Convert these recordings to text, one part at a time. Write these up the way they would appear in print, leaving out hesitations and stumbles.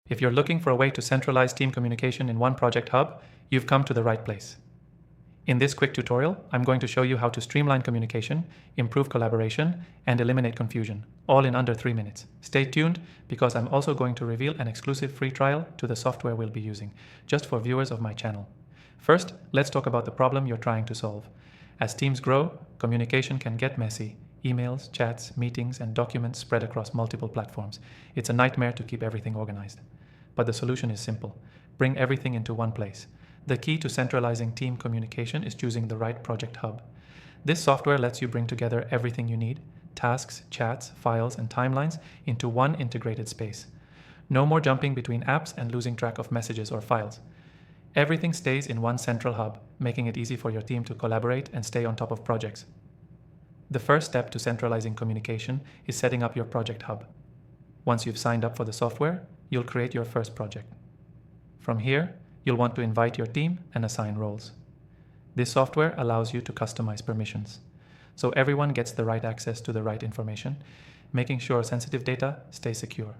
If you're looking for a way to centralize team communication in one project hub, you've come to the right place. In this quick tutorial, I'm going to show you how to streamline communication, improve collaboration, and eliminate confusion, all in under 3 minutes. Stay tuned, because I'm also going to reveal an exclusive free trial to the software we'll be using, just for viewers of my channel. First, let's talk about the problem you're trying to solve. As teams grow, communication can get messy. Emails, chats, meetings, and documents spread across multiple platforms. It's a nightmare to keep everything organized. But the solution is simple. Bring everything into one place. The key to centralizing team communication is choosing the right project hub. This software lets you bring together everything you need, tasks, chats, files, and timelines, into one integrated space. No more jumping between apps and losing track of messages or files. Everything stays in one central hub, making it easy for your team to collaborate and stay on top of projects. The first step to centralizing communication is setting up your project hub. Once you've signed up for the software, you'll create your first project. From here, you'll want to invite your team and assign roles. This software allows you to customize permissions, so everyone gets the right access to the right information, making sure sensitive data stays secure.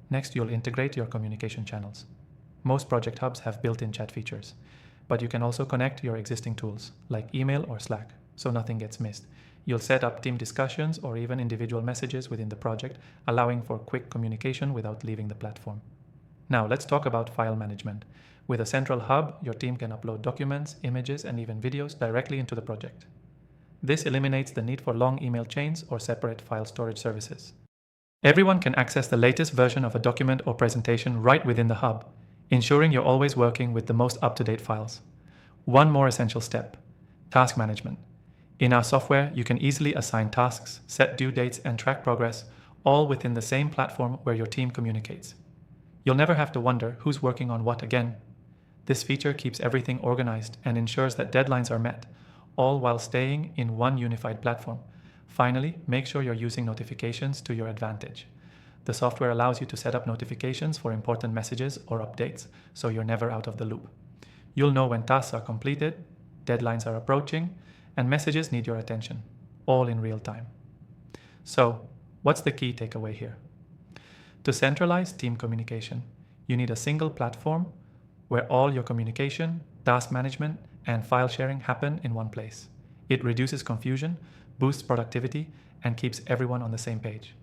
Next, you'll integrate your communication channels. Most project hubs have built-in chat features, but you can also connect your existing tools, like email or Slack, so nothing gets missed. You'll set up team discussions or even individual messages within the project, allowing for quick communication without leaving the platform. Now, let's talk about file management. With a central hub, your team can upload documents, images, and even videos directly into the project. This eliminates the need for long email chains or separate file storage services. Everyone can access the latest version of a document or presentation right within the hub, ensuring you're always working with the most up-to-date files. One more essential step: task management. In our software, you can easily assign tasks, set due dates, and track progress, all within the same platform where your team communicates. You'll never have to wonder who's working on what again. This feature keeps everything organized and ensures that deadlines are met, all while staying in one unified platform. Finally, make sure you're using notifications to your advantage. The software allows you to set up notifications for important messages or updates, so you're never out of the loop. You'll know when tasks are completed, deadlines are approaching, and messages need your attention, all in real time. So, what's the key takeaway here? To centralize team communication, you need a single platform where all your communication, task management, and file sharing happen in one place. It reduces confusion, boosts productivity, and keeps everyone on the same page.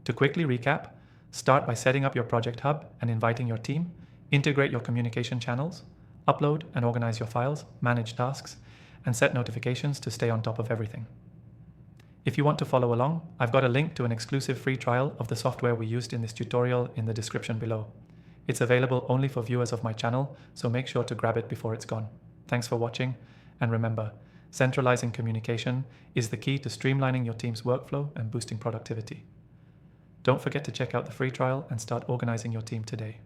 To quickly recap, start by setting up your project hub and inviting your team, integrate your communication channels, upload and organize your files, manage tasks, and set notifications to stay on top of everything. If you want to follow along, I've got a link to an exclusive free trial of the software we used in this tutorial in the description below. It's available only for viewers of my channel, so make sure to grab it before it's gone. Thanks for watching, and remember, centralizing communication is the key to streamlining your team's workflow and boosting productivity. Don't forget to check out the free trial and start organizing your team today.